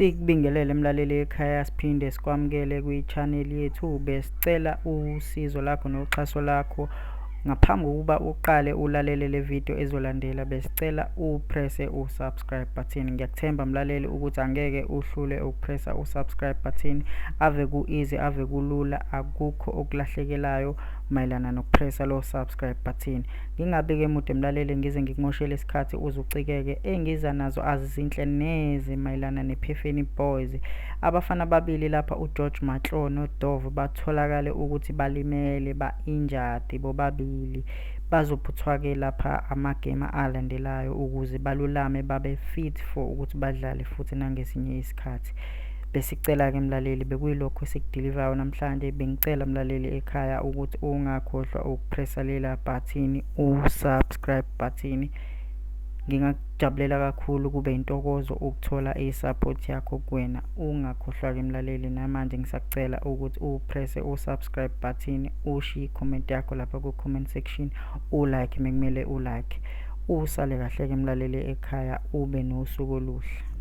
Sikubingelele mlaleli ekhaya, siphinde sikwamukele kwi-channel yethu. Besicela usizo lakho noxhaso lakho. Ngaphambi kokuba uqale ulalele le video ezolandela, besicela upresse u-subscribe button. Ngiyakuthemba mlaleli ukuthi angeke uhlule ukupressa u-subscribe button. Ave ku-easy, ave kulula, akukho okulahlekelayo mayelana nokupressa lo subscribe button. Ngingabe-ke mude mlaleli ngize ngikumoshele isikhathi uzucikeke. Engiza nazo azizinhle neze mayelana nePhefeni Boys. Abafana ababili lapha uGeorge Mahlo noDove batholakale ukuthi balimele, ba-injured bobabili. Bazophuthwa-ke lapha amagame alandelayo ukuze balulame babe fit for ukuthi badlale futhi nangesinye isikhathi. Besicela-ke mlaleli, bekuyilokho esikudelivayo namhlanje. Bengicela mlaleli ekhaya ukuthi ungakhohlwa ukupressa lela button, u-subscribe button. Ngingakujabulela kakhulu, kube intokozo ukuthola i-support yakho kuwena. Ungakhohlwa-ke mlaleli, namanje ngisakucela ukuthi upresse u-subscribe button, ushiye i-comment yakho lapha ku-comment section, ulike mekumele ulike. Usale kahle-ke mlaleli ekhaya, ube nosuku oluhle.